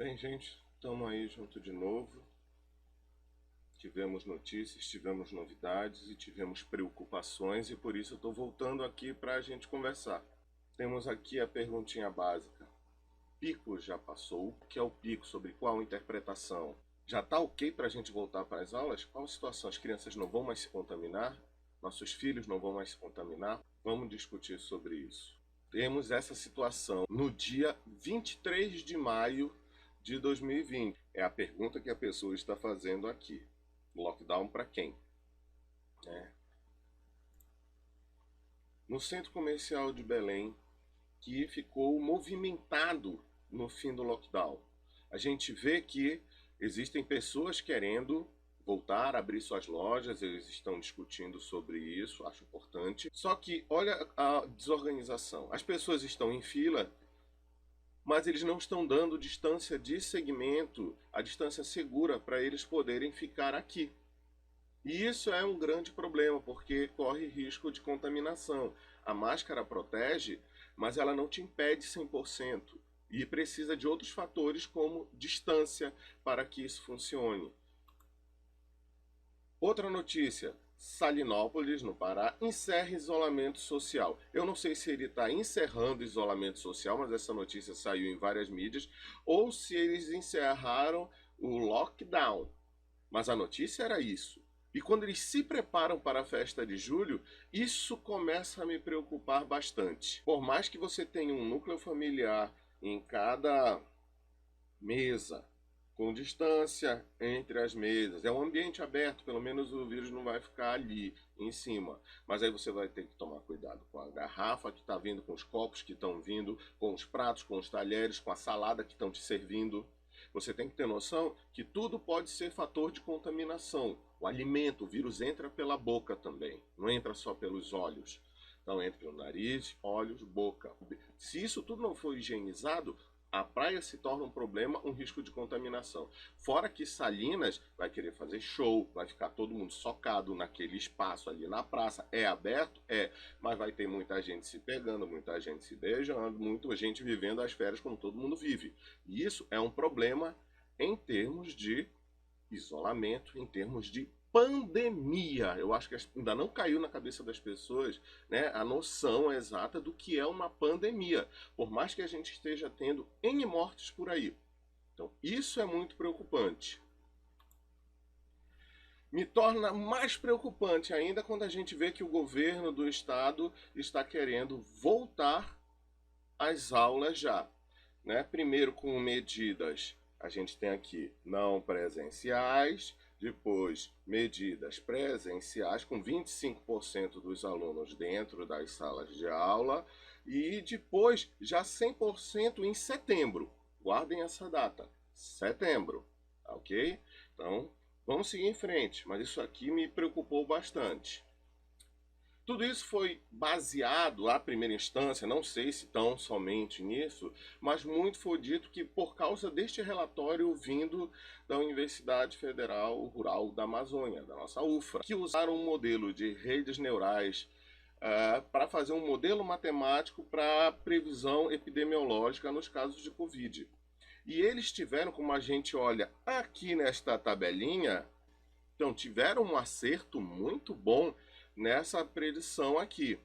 Bem, gente, estamos aí junto de novo. Tivemos notícias, tivemos novidades e tivemos preocupações e por isso eu estou voltando aqui para a gente conversar. Temos aqui a perguntinha básica. Pico já passou? O que é o pico? Sobre qual interpretação? Já está ok para a gente voltar para as aulas? Qual a situação? As crianças não vão mais se contaminar? Nossos filhos não vão mais se contaminar? Vamos discutir sobre isso. Temos essa situação no dia 23 de maio de 2020. É a pergunta que a pessoa está fazendo aqui. Lockdown para quem? É. No centro comercial de Belém, que ficou movimentado no fim do lockdown. A gente vê que existem pessoas querendo voltar a abrir suas lojas, eles estão discutindo sobre isso, acho importante. Só que olha a desorganização. As pessoas estão em fila, mas eles não estão dando distância de segmento, a distância segura para eles poderem ficar aqui. E isso é um grande problema, porque corre risco de contaminação. A máscara protege, mas ela não te impede 100%. E precisa de outros fatores como distância para que isso funcione. Outra notícia: Salinópolis, no Pará, encerra isolamento social. Eu não sei se ele está encerrando isolamento social, mas essa notícia saiu em várias mídias, ou se eles encerraram o lockdown. Mas a notícia era isso. E quando eles se preparam para a festa de julho, isso começa a me preocupar bastante. Por mais que você tenha um núcleo familiar em cada mesa, com distância entre as mesas, é um ambiente aberto, pelo menos o vírus não vai ficar ali em cima. Mas aí você vai ter que tomar cuidado com a garrafa que está vindo, com os copos que estão vindo, com os pratos, com os talheres, com a salada que estão te servindo. Você tem que ter noção que tudo pode ser fator de contaminação. O alimento, o vírus entra pela boca também, não entra só pelos olhos. Então entra pelo nariz, olhos, boca. Se isso tudo não for higienizado, a praia se torna um problema, um risco de contaminação. Fora que Salinas vai querer fazer show, vai ficar todo mundo socado naquele espaço ali na praça. É aberto? É, mas vai ter muita gente se pegando, muita gente se beijando, muita gente vivendo as férias como todo mundo vive. E isso é um problema em termos de isolamento, em termos de pandemia. Eu acho que ainda não caiu na cabeça das pessoas, né, a noção exata do que é uma pandemia, por mais que a gente esteja tendo N mortes por aí. Então, isso é muito preocupante. Me torna mais preocupante ainda quando a gente vê que o governo do estado está querendo voltar às aulas já, né? Primeiro com medidas, a gente tem aqui não presenciais, depois medidas presenciais com 25% dos alunos dentro das salas de aula e depois já 100% em setembro. Guardem essa data, setembro, tá ok? Então, vamos seguir em frente, mas isso aqui me preocupou bastante. Tudo isso foi baseado, à primeira instância, não sei se tão somente nisso, mas muito foi dito que por causa deste relatório vindo da Universidade Federal Rural da Amazônia, da nossa UFRA, que usaram um modelo de redes neurais para fazer um modelo matemático para previsão epidemiológica nos casos de Covid. E eles tiveram, como a gente olha aqui nesta tabelinha, então tiveram um acerto muito bom nessa predição aqui.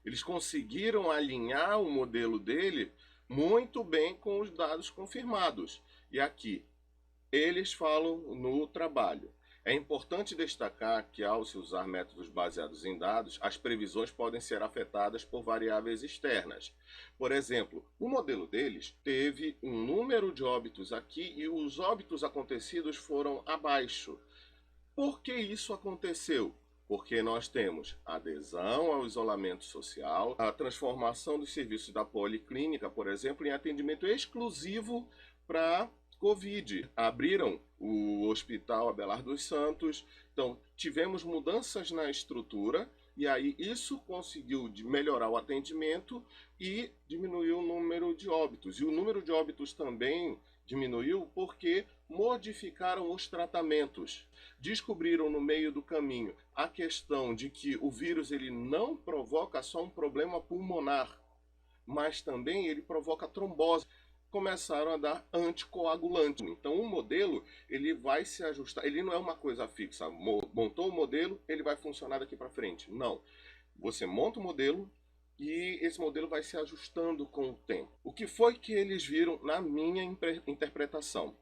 Eles conseguiram alinhar o modelo dele muito bem com os dados confirmados. E aqui, eles falam no trabalho. É importante destacar que, ao se usar métodos baseados em dados, as previsões podem ser afetadas por variáveis externas. Por exemplo, o modelo deles teve um número de óbitos aqui e os óbitos acontecidos foram abaixo. Por que isso aconteceu? Porque nós temos adesão ao isolamento social, a transformação dos serviços da policlínica, por exemplo, em atendimento exclusivo para Covid. Abriram o Hospital Abelardo dos Santos, então tivemos mudanças na estrutura e aí isso conseguiu melhorar o atendimento e diminuir o número de óbitos. E o número de óbitos também diminuiu porque modificaram os tratamentos. Descobriram no meio do caminho a questão de que o vírus ele não provoca só um problema pulmonar, mas também ele provoca trombose. começaram a dar anticoagulante. Então o modelo ele vai se ajustar, ele não é uma coisa fixa. Montou o modelo, ele vai funcionar daqui para frente. Não. Você monta o modelo e esse modelo vai se ajustando com o tempo. O que foi que eles viram na minha interpretação?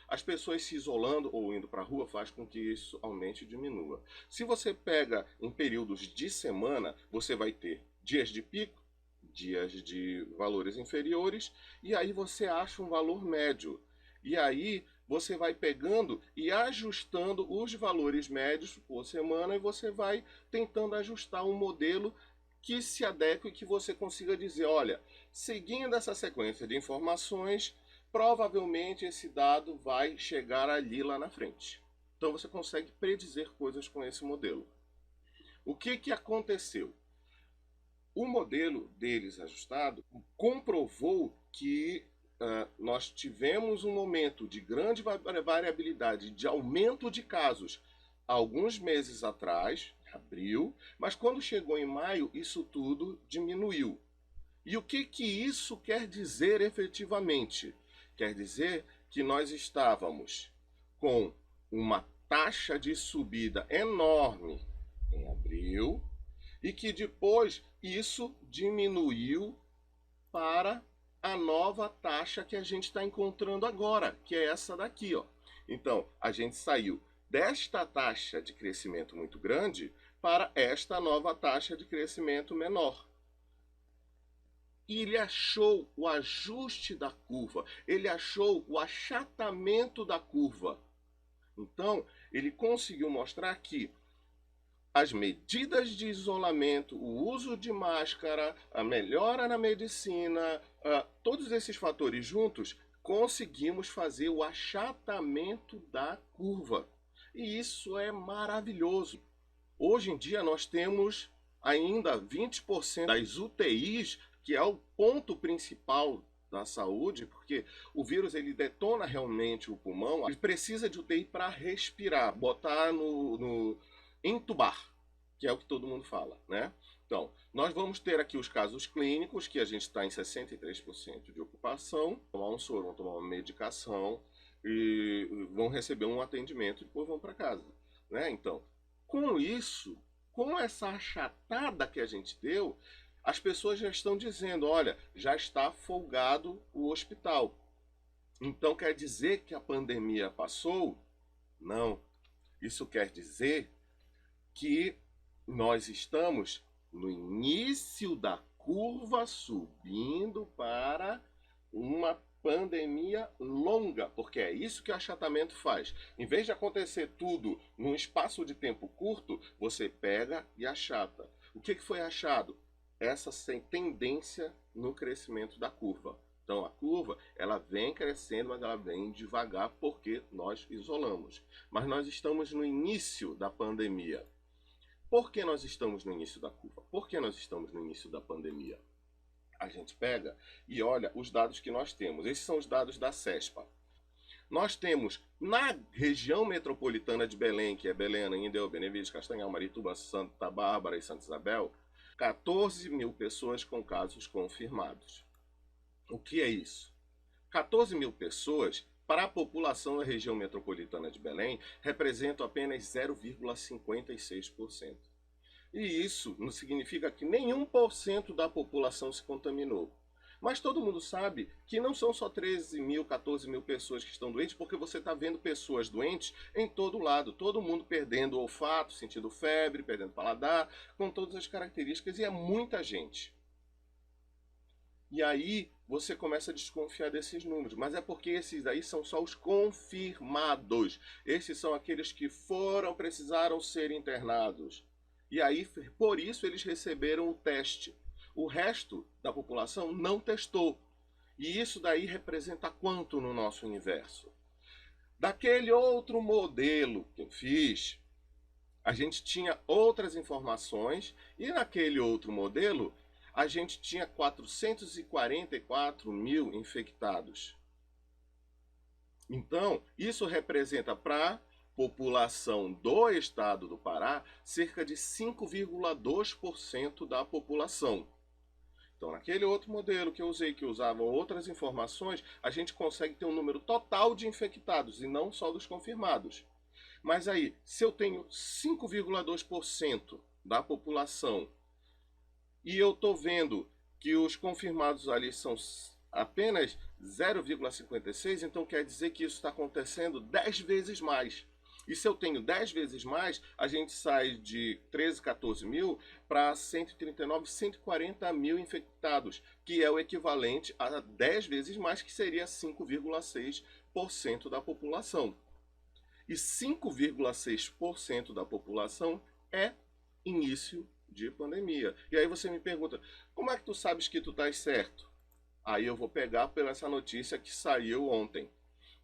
As pessoas se isolando ou indo para a rua faz com que isso aumente e diminua. Se você pega em períodos de semana, você vai ter dias de pico, dias de valores inferiores, e aí você acha um valor médio. E aí você vai pegando e ajustando os valores médios por semana e você vai tentando ajustar um modelo que se adeque e que você consiga dizer, olha, seguindo essa sequência de informações, provavelmente esse dado vai chegar ali lá na frente. Então você consegue predizer coisas com esse modelo. O que aconteceu? O modelo deles ajustado comprovou que nós tivemos um momento de grande variabilidade, de aumento de casos, alguns meses atrás, abril, mas quando chegou em maio, isso tudo diminuiu. E o que isso quer dizer efetivamente? Quer dizer que nós estávamos com uma taxa de subida enorme em abril e que depois isso diminuiu para a nova taxa que a gente está encontrando agora, que é essa daqui, ó. Então, a gente saiu desta taxa de crescimento muito grande para esta nova taxa de crescimento menor. E ele achou o ajuste da curva, ele achou o achatamento da curva. Então, ele conseguiu mostrar que as medidas de isolamento, o uso de máscara, a melhora na medicina, todos esses fatores juntos, conseguimos fazer o achatamento da curva. E isso é maravilhoso. Hoje em dia nós temos ainda 20% das UTIs, que é o ponto principal da saúde, porque o vírus ele detona realmente o pulmão, ele precisa de UTI para respirar, botar no entubar, que é o que todo mundo fala, né? Então, nós vamos ter aqui os casos clínicos, que a gente está em 63% de ocupação, tomar um soro, vão tomar uma medicação e vão receber um atendimento e depois vão para casa, né? Então, com isso, com essa achatada que a gente deu, as pessoas já estão dizendo, olha, já está folgado o hospital. Então quer dizer que a pandemia passou? Não. Isso quer dizer que nós estamos no início da curva subindo para uma pandemia longa, porque é isso que o achatamento faz. Em vez de acontecer tudo num espaço de tempo curto, você pega e achata. O que foi achado? Essa tendência no crescimento da curva. Então a curva ela vem crescendo, mas ela vem devagar porque nós isolamos. Mas nós estamos no início da pandemia. Por que nós estamos no início da curva? Por que nós estamos no início da pandemia? A gente pega e olha os dados que nós temos. Esses são os dados da CESPA. Nós temos na região metropolitana de Belém, que é Belém, Ananindeua, Benevides, Castanhal, Marituba, Santa Bárbara e Santa Isabel, 14 mil pessoas com casos confirmados. O que é isso? 14 mil pessoas, para a população da região metropolitana de Belém, representam apenas 0,56%. E isso não significa que nenhum por cento da população se contaminou. Mas todo mundo sabe que não são só 13 mil, 14 mil pessoas que estão doentes, porque você está vendo pessoas doentes em todo lado. Todo mundo perdendo o olfato, sentindo febre, perdendo paladar, com todas as características, e é muita gente. E aí você começa a desconfiar desses números. Mas é porque esses aí são só os confirmados. Esses são aqueles que precisaram ser internados. E aí, por isso, eles receberam o teste. O resto da população não testou. E isso daí representa quanto no nosso universo? Daquele outro modelo que eu fiz, a gente tinha outras informações e naquele outro modelo a gente tinha 444 mil infectados. Então, isso representa para a população do estado do Pará cerca de 5,2% da população. Então, naquele outro modelo que eu usei, que usava outras informações, a gente consegue ter um número total de infectados e não só dos confirmados. Mas aí, se eu tenho 5,2% da população e eu estou vendo que os confirmados ali são apenas 0,56, então quer dizer que isso está acontecendo 10 vezes mais. E se eu tenho 10 vezes mais, a gente sai de 13, 14 mil para 139, 140 mil infectados, que é o equivalente a 10 vezes mais, que seria 5,6% da população. E 5,6% da população é início de pandemia. E aí você me pergunta, como é que tu sabes que tu estás certo? Aí eu vou pegar pela essa notícia que saiu ontem,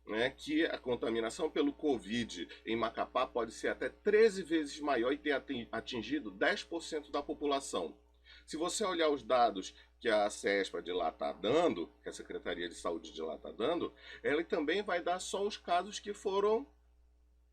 né, que a contaminação pelo Covid em Macapá pode ser até 13 vezes maior e ter atingido 10% da população. Se você olhar os dados que a CESPA de lá está dando, que a Secretaria de Saúde de lá está dando, ela também vai dar só os casos que foram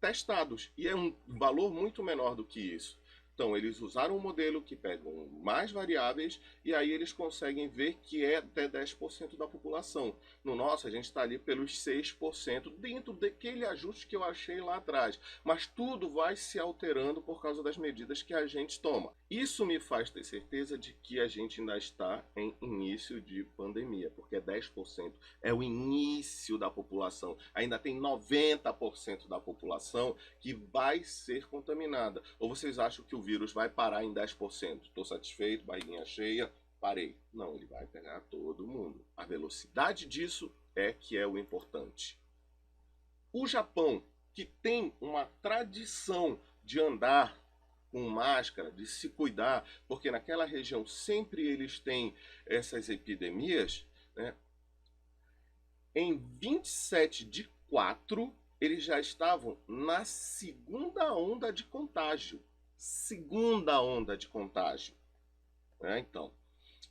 testados. E é um valor muito menor do que isso. Então, eles usaram um modelo que pegam mais variáveis e aí eles conseguem ver que é até 10% da população. No nosso, a gente está ali pelos 6% dentro daquele ajuste que eu achei lá atrás. Mas tudo vai se alterando por causa das medidas que a gente toma. Isso me faz ter certeza de que a gente ainda está em início de pandemia, porque 10% é o início da população. Ainda tem 90% da população que vai ser contaminada. Ou vocês acham que o vírus vai parar em 10%? Estou satisfeito, barriguinha cheia, parei. Não, ele vai pegar todo mundo. A velocidade disso é que é o importante. O Japão, que tem uma tradição de andar com máscara, de se cuidar, porque naquela região sempre eles têm essas epidemias, né? Em 27/4, eles já estavam na segunda onda de contágio. Segunda onda de contágio. Né? Então, o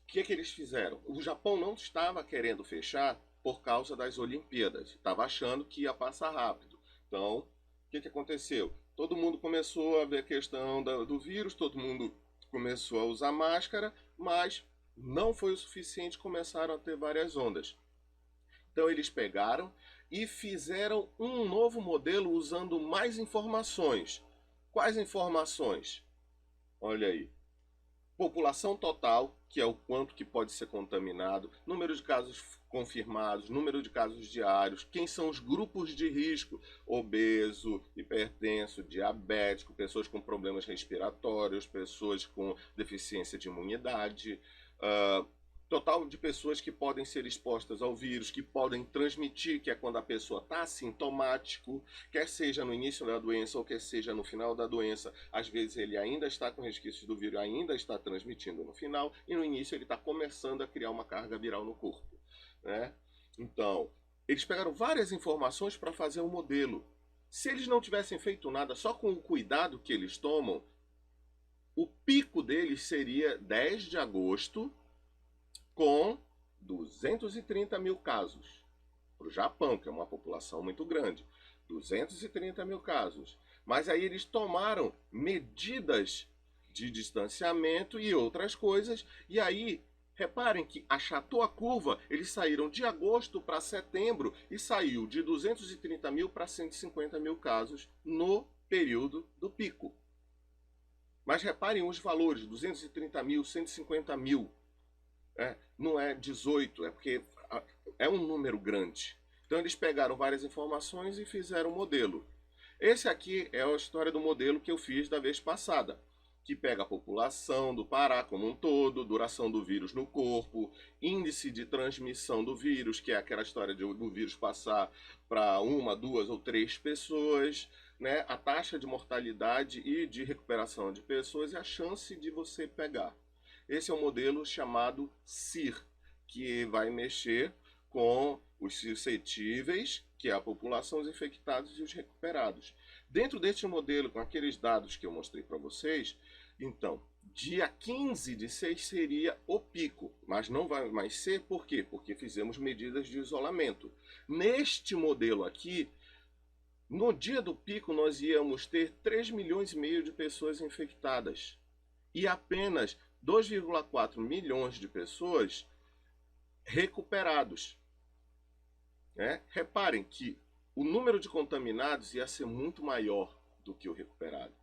que eles fizeram? O Japão não estava querendo fechar por causa das Olimpíadas. Estava achando que ia passar rápido. Então, o que aconteceu? Todo mundo começou a ver a questão do vírus, todo mundo começou a usar máscara, mas não foi o suficiente, começaram a ter várias ondas. Então eles pegaram e fizeram um novo modelo usando mais informações. Quais informações? Olha aí. População total, que é o quanto que pode ser contaminado, número de casos confirmados, número de casos diários, quem são os grupos de risco, obeso, hipertenso, diabético, pessoas com problemas respiratórios, pessoas com deficiência de imunidade, total de pessoas que podem ser expostas ao vírus, que podem transmitir, que é quando a pessoa está assintomático, quer seja no início da doença ou quer seja no final da doença. Às vezes ele ainda está com resquícios do vírus, ainda está transmitindo no final, e no início ele está começando a criar uma carga viral no corpo. Né? Então, eles pegaram várias informações para fazer um modelo. Se eles não tivessem feito nada, só com o cuidado que eles tomam, o pico deles seria 10 de agosto, com 230 mil casos. Para o Japão, que é uma população muito grande. 230 mil casos. Mas aí eles tomaram medidas de distanciamento e outras coisas. E aí, reparem que achatou a curva. Eles saíram de agosto para setembro e saiu de 230 mil para 150 mil casos no período do pico. Mas reparem os valores, 230 mil, 150 mil. Não é 18, é porque é um número grande. Então eles pegaram várias informações e fizeram um modelo. Esse aqui é a história do modelo que eu fiz da vez passada, que pega a população do Pará como um todo, duração do vírus no corpo, índice de transmissão do vírus, que é aquela história do vírus passar para uma, duas ou três pessoas, né? A taxa de mortalidade e de recuperação de pessoas e a chance de você pegar. Esse é um modelo chamado CIR, que vai mexer com os suscetíveis, que é a população, os infectados e os recuperados. Dentro deste modelo, com aqueles dados que eu mostrei para vocês, então, dia 15/6 seria o pico, mas não vai mais ser, por quê? Porque fizemos medidas de isolamento. Neste modelo aqui, no dia do pico, nós íamos ter 3,5 milhões de pessoas infectadas e apenas 2,4 milhões de pessoas recuperados. Né? Reparem que o número de contaminados ia ser muito maior do que o recuperado.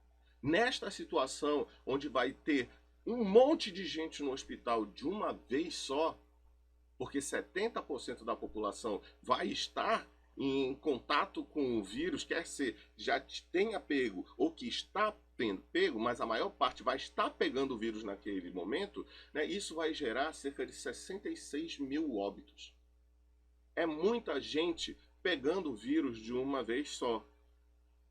Nesta situação, onde vai ter um monte de gente no hospital de uma vez só, porque 70% da população vai estar em contato com o vírus, quer ser já tenha pego ou que está tendo pego, mas a maior parte vai estar pegando o vírus naquele momento, né? Isso vai gerar cerca de 66 mil óbitos. É muita gente pegando o vírus de uma vez só.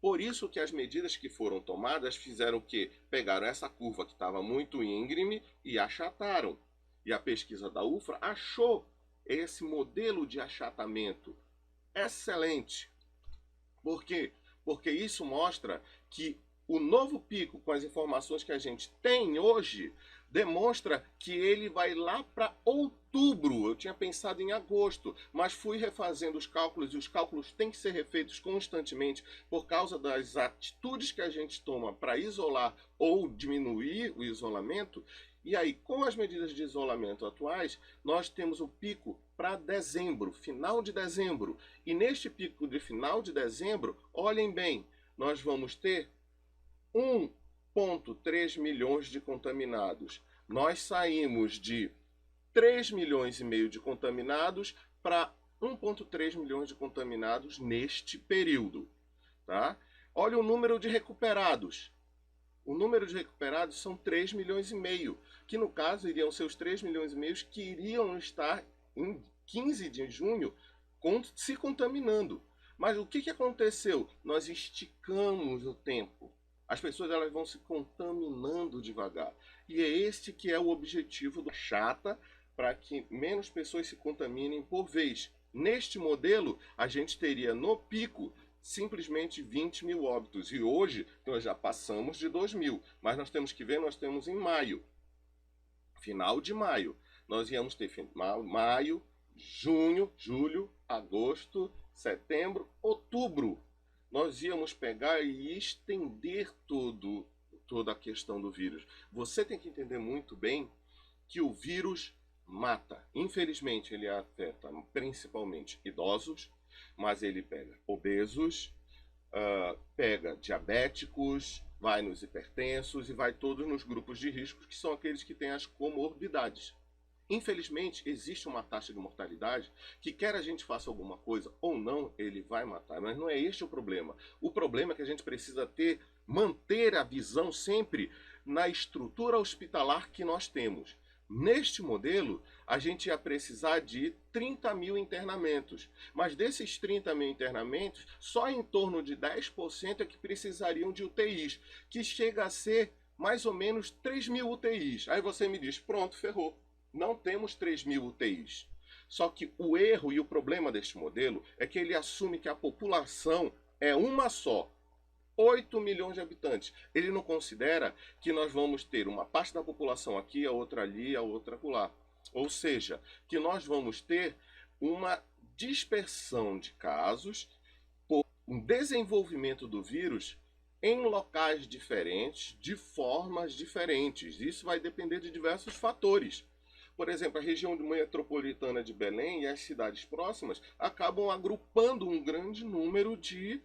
Por isso que as medidas que foram tomadas fizeram o quê? Pegaram essa curva que estava muito íngreme e achataram. E a pesquisa da UFRA achou esse modelo de achatamento excelente. Por quê? Porque isso mostra que o novo pico, com as informações que a gente tem hoje, demonstra que ele vai lá para outubro. Eu tinha pensado em agosto, mas fui refazendo os cálculos e os cálculos têm que ser refeitos constantemente por causa das atitudes que a gente toma para isolar ou diminuir o isolamento. E aí, com as medidas de isolamento atuais, nós temos o pico para dezembro, final de dezembro. E neste pico de final de dezembro, olhem bem, nós vamos ter 1,3 milhões de contaminados. Nós saímos de 3 milhões e meio de contaminados para 1,3 milhões de contaminados neste período. Tá? Olha o número de recuperados. O número de recuperados são 3 milhões e meio, que no caso iriam ser os 3 milhões e meio que iriam estar em 15 de junho se contaminando. Mas o que aconteceu? Nós esticamos o tempo. As pessoas elas vão se contaminando devagar. E é este que é o objetivo do chata, para que menos pessoas se contaminem por vez. Neste modelo, a gente teria no pico simplesmente 20 mil óbitos. E hoje nós já passamos de 2 mil. Mas nós temos que ver, nós temos em maio. Final de maio. Nós íamos ter maio, junho, julho, agosto, setembro, outubro. Nós íamos pegar e estender toda a questão do vírus. Você tem que entender muito bem que o vírus mata. Infelizmente, ele afeta principalmente idosos, mas ele pega obesos, pega diabéticos, vai nos hipertensos e vai todos nos grupos de risco, que são aqueles que têm as comorbidades. Infelizmente, existe uma taxa de mortalidade que quer a gente faça alguma coisa ou não, ele vai matar. Mas não é este o problema. O problema é que a gente precisa manter a visão sempre na estrutura hospitalar que nós temos. Neste modelo, a gente ia precisar de 30 mil internamentos. Mas desses 30 mil internamentos, só em torno de 10% é que precisariam de UTIs, que chega a ser mais ou menos 3 mil UTIs. Aí você me diz, pronto, ferrou. Não temos 3 mil UTIs. Só que o erro e o problema deste modelo é que ele assume que a população é uma só. 8 milhões de habitantes. Ele não considera que nós vamos ter uma parte da população aqui, a outra ali, a outra acolá. Ou seja, que nós vamos ter uma dispersão de casos por um desenvolvimento do vírus em locais diferentes, de formas diferentes. Isso vai depender de diversos fatores. Por exemplo, a região metropolitana de Belém e as cidades próximas acabam agrupando um grande número de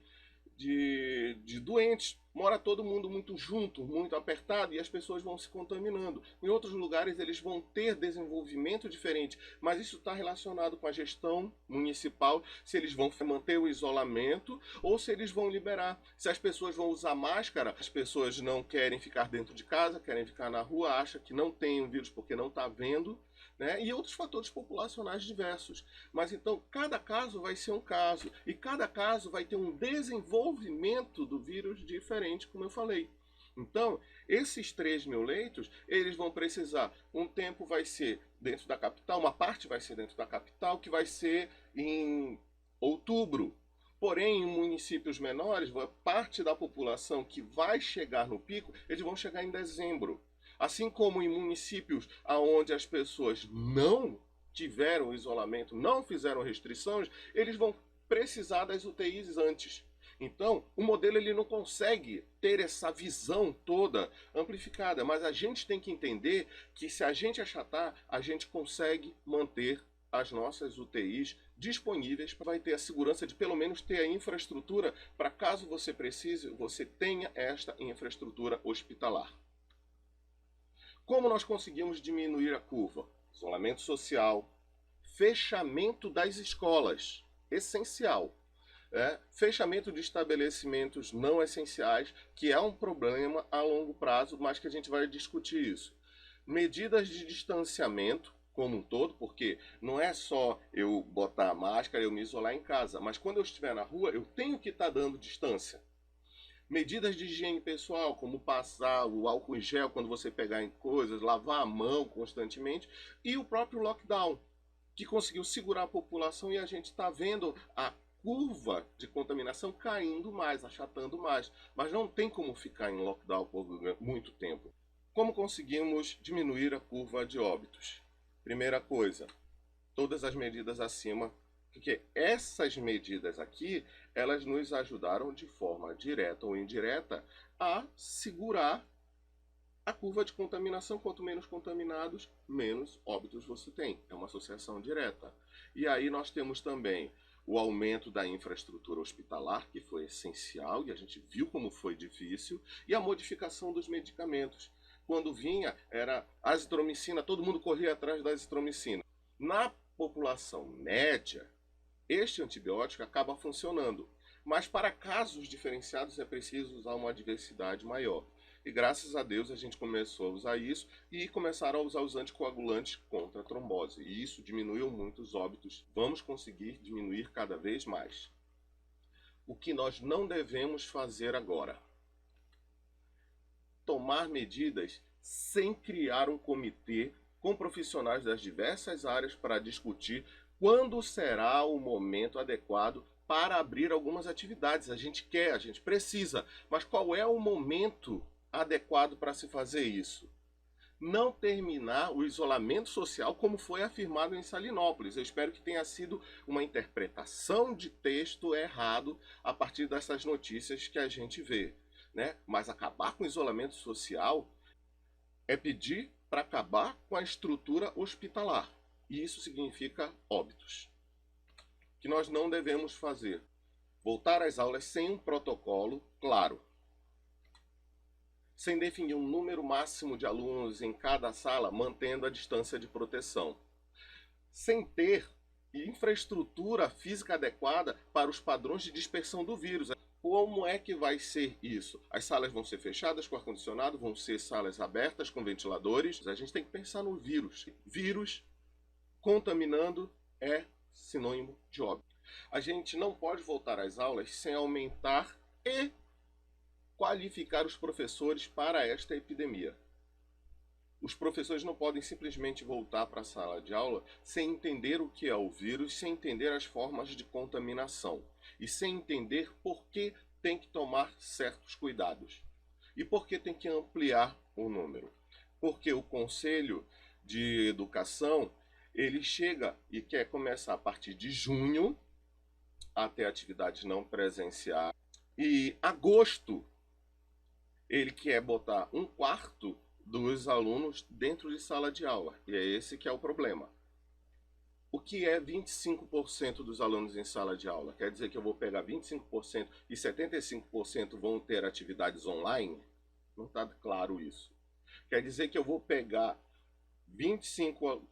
doentes. Mora todo mundo muito junto, muito apertado e as pessoas vão se contaminando. Em outros lugares eles vão ter desenvolvimento diferente, mas isso está relacionado com a gestão municipal, se eles vão manter o isolamento ou se eles vão liberar. Se as pessoas vão usar máscara, as pessoas não querem ficar dentro de casa, querem ficar na rua, acham que não tem o vírus porque não está vendo. Né? E outros fatores populacionais diversos. Mas então, cada caso vai ser um caso. E cada caso vai ter um desenvolvimento do vírus diferente, como eu falei. Então, esses 3 mil leitos, eles vão precisar. Um tempo vai ser dentro da capital, uma parte vai ser dentro da capital, que vai ser em outubro. Porém, em municípios menores, parte da população que vai chegar no pico, eles vão chegar em dezembro. Assim como em municípios onde as pessoas não tiveram isolamento, não fizeram restrições, eles vão precisar das UTIs antes. Então, o modelo ele não consegue ter essa visão toda amplificada, mas a gente tem que entender que se a gente achatar, a gente consegue manter as nossas UTIs disponíveis, vai ter a segurança de pelo menos ter a infraestrutura para caso você precise, você tenha esta infraestrutura hospitalar. Como nós conseguimos diminuir a curva? Isolamento social, fechamento das escolas, essencial. Fechamento de estabelecimentos não essenciais, que é um problema a longo prazo, mas que a gente vai discutir isso. Medidas de distanciamento como um todo, porque não é só eu botar a máscara, eu me isolar em casa, mas quando eu estiver na rua, eu tenho que estar dando distância. Medidas de higiene pessoal, como passar o álcool em gel quando você pegar em coisas, lavar a mão constantemente, e o próprio lockdown, que conseguiu segurar a população e a gente está vendo a curva de contaminação caindo mais, achatando mais. Mas não tem como ficar em lockdown por muito tempo. Como conseguimos diminuir a curva de óbitos? Primeira coisa, todas as medidas acima, porque essas medidas aqui, elas nos ajudaram de forma direta ou indireta a segurar a curva de contaminação. Quanto menos contaminados, menos óbitos você tem. É uma associação direta. E aí nós temos também o aumento da infraestrutura hospitalar, que foi essencial, e a gente viu como foi difícil, e a modificação dos medicamentos. Quando vinha, era azitromicina, todo mundo corria atrás da azitromicina. Na população média, este antibiótico acaba funcionando, mas para casos diferenciados é preciso usar uma diversidade maior. E graças a Deus a gente começou a usar isso e começaram a usar os anticoagulantes contra a trombose. E isso diminuiu muito os óbitos. Vamos conseguir diminuir cada vez mais. O que nós não devemos fazer agora? Tomar medidas sem criar um comitê com profissionais das diversas áreas para discutir quando será o momento adequado para abrir algumas atividades. A gente quer, a gente precisa, mas qual é o momento adequado para se fazer isso? Não terminar o isolamento social como foi afirmado em Salinópolis. Eu espero que tenha sido uma interpretação de texto errado a partir dessas notícias que a gente vê, né? Mas acabar com o isolamento social é pedir para acabar com a estrutura hospitalar. E isso significa óbitos. O que nós não devemos fazer? Voltar às aulas sem um protocolo claro, sem definir um número máximo de alunos em cada sala, mantendo a distância de proteção, sem ter infraestrutura física adequada para os padrões de dispersão do vírus. Como é que vai ser isso? As salas vão ser fechadas com ar-condicionado, vão ser salas abertas com ventiladores. A gente tem que pensar no vírus. Vírus contaminando é sinônimo de óbito. A gente não pode voltar às aulas sem aumentar e qualificar os professores para esta epidemia. Os professores não podem simplesmente voltar para a sala de aula sem entender o que é o vírus, sem entender as formas de contaminação e sem entender por que tem que tomar certos cuidados e por que tem que ampliar o número. Porque o Conselho de Educação, ele chega e quer começar a partir de junho até atividades não presenciais, e agosto ele quer botar um quarto dos alunos dentro de sala de aula. E é esse que é o problema. O que é 25% dos alunos em sala de aula? Quer dizer que eu vou pegar 25% e 75% vão ter atividades online? Não está claro isso. Quer dizer que eu vou pegar 25%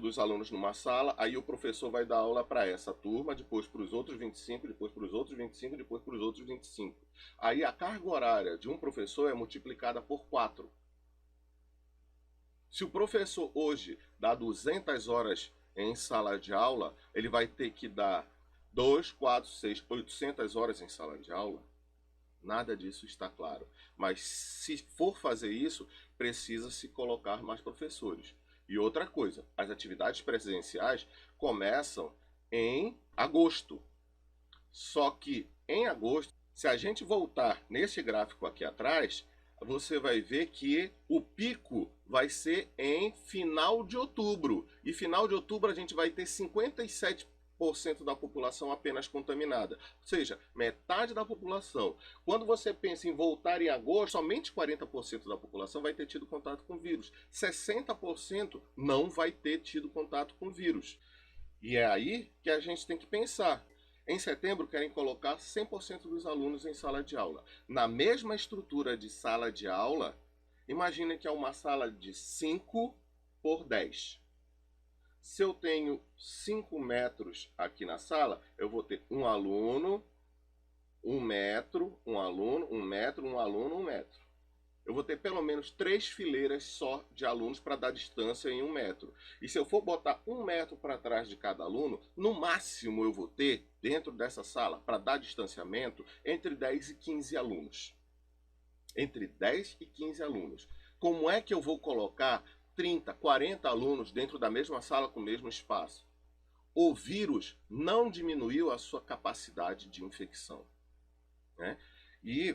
dos alunos numa sala, aí o professor vai dar aula para essa turma, depois para os outros 25, depois para os outros 25, depois para os outros 25. Aí a carga horária de um professor é multiplicada por 4. Se o professor hoje dá 200 horas em sala de aula, ele vai ter que dar 2, 4, 6, 800 horas em sala de aula? Nada disso está claro. Mas se for fazer isso, precisa se colocar mais professores. E outra coisa, as atividades presenciais começam em agosto. Só que em agosto, se a gente voltar nesse gráfico aqui atrás, você vai ver que o pico vai ser em final de outubro. E final de outubro a gente vai ter 57 da população apenas contaminada. Ou seja, metade da população. Quando você pensa em voltar em agosto, somente 40% da população vai ter tido contato com o vírus. 60% não vai ter tido contato com o vírus. E é aí que a gente tem que pensar. Em setembro, querem colocar 100% dos alunos em sala de aula. Na mesma estrutura de sala de aula, imagine que é uma sala de 5 por 10. Se eu tenho 5 metros aqui na sala, eu vou ter um aluno, 1 metro, um aluno, 1 metro, um aluno, 1 metro. Eu vou ter pelo menos 3 fileiras só de alunos para dar distância em 1 metro. E se eu for botar 1 metro para trás de cada aluno, no máximo eu vou ter, dentro dessa sala, para dar distanciamento, entre 10 e 15 alunos. Entre 10 e 15 alunos. Como é que eu vou colocar 30, 40 alunos dentro da mesma sala com o mesmo espaço? O vírus não diminuiu a sua capacidade de infecção, né? E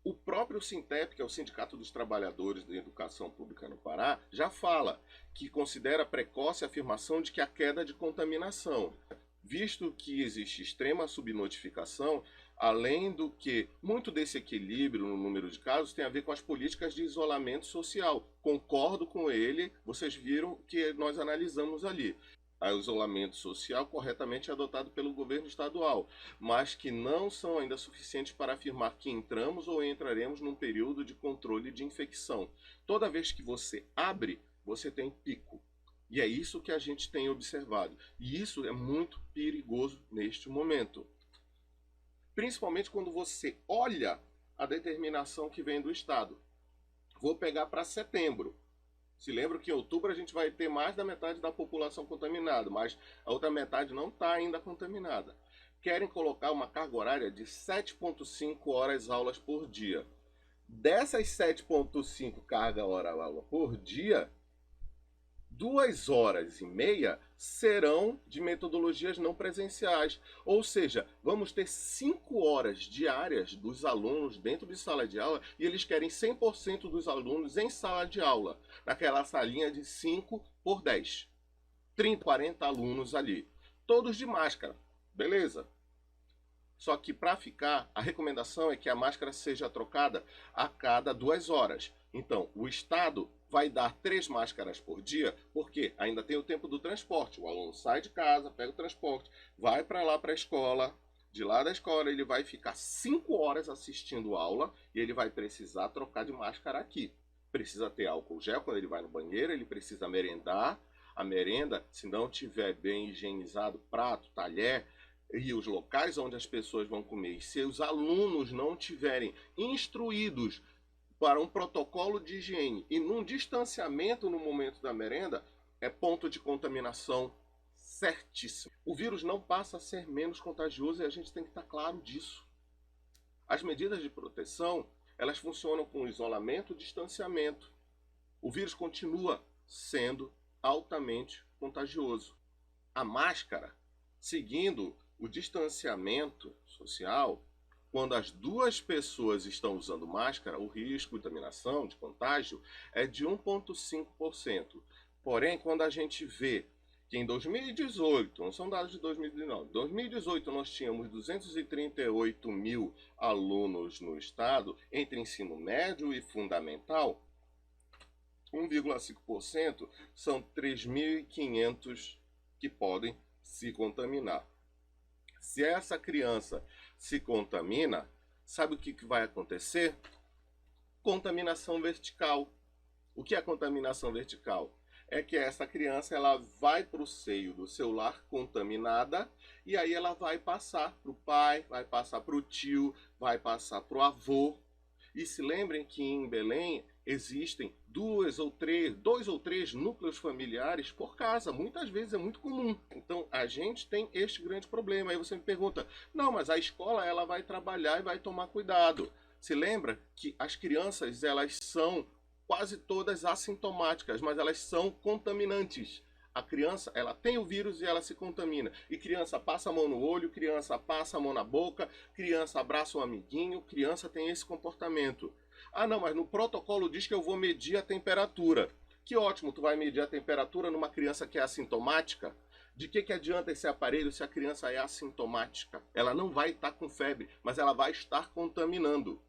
o próprio Sintep, que é o Sindicato dos Trabalhadores da Educação Pública no Pará, já fala que considera precoce a afirmação de que há queda de contaminação, visto que existe extrema subnotificação, além do que muito desse equilíbrio no número de casos tem a ver com as políticas de isolamento social. Concordo com ele, vocês viram que nós analisamos ali. O isolamento social corretamente adotado pelo governo estadual, mas que não são ainda suficientes para afirmar que entramos ou entraremos num período de controle de infecção. Toda vez que você abre, você tem pico. E é isso que a gente tem observado. E isso é muito perigoso neste momento. Principalmente quando você olha a determinação que vem do Estado. Vou pegar para setembro. Se lembra que em outubro a gente vai ter mais da metade da população contaminada, mas a outra metade não está ainda contaminada. Querem colocar uma carga horária de 7,5 horas aulas por dia. Dessas 7,5 carga hora aula por dia, 2 horas e meia serão de metodologias não presenciais. Ou seja, vamos ter 5 horas diárias dos alunos dentro de sala de aula e eles querem 100% dos alunos em sala de aula, naquela salinha de 5 por 10. 30, 40 alunos ali, todos de máscara, beleza? Só que para ficar, a recomendação é que a máscara seja trocada a cada 2 horas. Então, o Estado vai dar 3 máscaras por dia, porque ainda tem o tempo do transporte. O aluno sai de casa, pega o transporte, vai para lá para a escola. De lá da escola ele vai ficar 5 horas assistindo aula e ele vai precisar trocar de máscara aqui. Precisa ter álcool gel quando ele vai no banheiro, ele precisa merendar. A merenda, se não tiver bem higienizado, prato, talher, e os locais onde as pessoas vão comer, e se os alunos não tiverem instruídos para um protocolo de higiene e num distanciamento no momento da merenda, é ponto de contaminação certíssimo. O vírus não passa a ser menos contagioso e a gente tem que estar claro disso. As medidas de proteção, elas funcionam com isolamento e distanciamento. O vírus continua sendo altamente contagioso. A máscara, seguindo o distanciamento social, quando as duas pessoas estão usando máscara, o risco de contaminação, de contágio, é de 1,5%. Porém, quando a gente vê que em 2018, não são dados de 2019, 2018 nós tínhamos 238 mil alunos no estado, entre ensino médio e fundamental, 1,5% são 3.500 que podem se contaminar. Se essa criança se contamina, sabe o que vai acontecer? Contaminação vertical. O que é contaminação vertical? É que essa criança ela vai para o seio do seu lar contaminada e aí ela vai passar para o pai, vai passar para o tio, vai passar para o avô. E se lembrem que em Belém existem dois ou três núcleos familiares por casa. Muitas vezes é muito comum. Então a gente tem este grande problema. Aí você me pergunta, não, mas a escola ela vai trabalhar e vai tomar cuidado. Se lembra que as crianças elas são quase todas assintomáticas, mas elas são contaminantes. A criança, ela tem o vírus e ela se contamina. E criança passa a mão no olho, criança passa a mão na boca, criança abraça um amiguinho, criança tem esse comportamento. Ah, não, mas no protocolo diz que eu vou medir a temperatura. Que ótimo, tu vai medir a temperatura numa criança que é assintomática? De que adianta esse aparelho se a criança é assintomática? Ela não vai estar com febre, mas ela vai estar contaminando.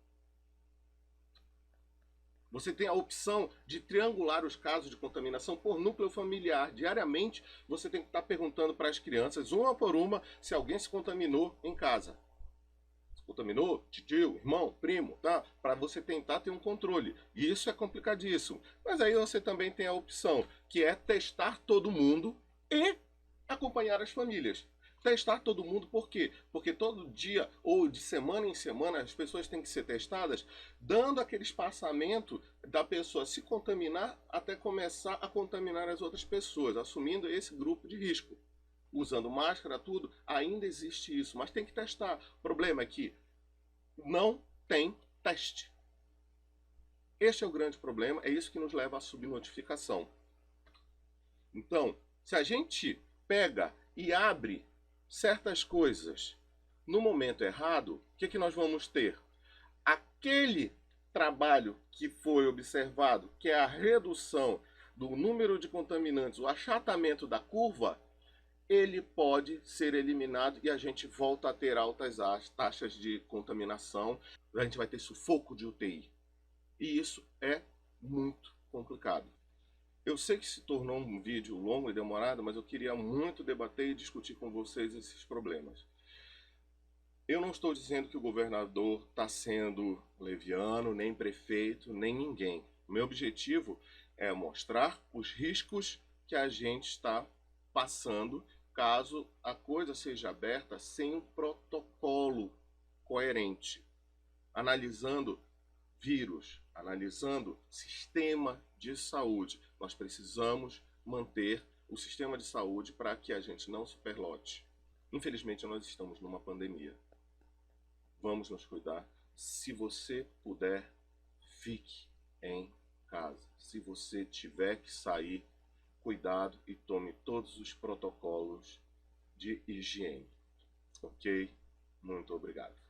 Você tem a opção de triangular os casos de contaminação por núcleo familiar. Diariamente, você tem que estar perguntando para as crianças, uma por uma, se alguém se contaminou em casa. Se contaminou? Tio, irmão, primo, tá? Para você tentar ter um controle. E isso é complicadíssimo. Mas aí você também tem a opção, que é testar todo mundo e acompanhar as famílias. Testar todo mundo, por quê? Porque todo dia ou de semana em semana as pessoas têm que ser testadas, dando aquele espaçamento da pessoa se contaminar até começar a contaminar as outras pessoas, assumindo esse grupo de risco. Usando máscara, tudo, ainda existe isso, mas tem que testar. O problema é que não tem teste. Este é o grande problema, é isso que nos leva à subnotificação. Então, se a gente pega e abre certas coisas no momento errado, o que nós vamos ter? Aquele trabalho que foi observado, que é a redução do número de contaminantes, o achatamento da curva, ele pode ser eliminado e a gente volta a ter altas taxas de contaminação, a gente vai ter sufoco de UTI. E isso é muito complicado. Eu sei que se tornou um vídeo longo e demorado, mas eu queria muito debater e discutir com vocês esses problemas. Eu não estou dizendo que o governador está sendo leviano, nem prefeito, nem ninguém. O meu objetivo é mostrar os riscos que a gente está passando caso a coisa seja aberta sem um protocolo coerente, analisando vírus, analisando sistema de saúde. Nós precisamos manter o sistema de saúde para que a gente não superlote. Infelizmente, nós estamos numa pandemia. Vamos nos cuidar. Se você puder, fique em casa. Se você tiver que sair, cuidado e tome todos os protocolos de higiene. Ok? Muito obrigado.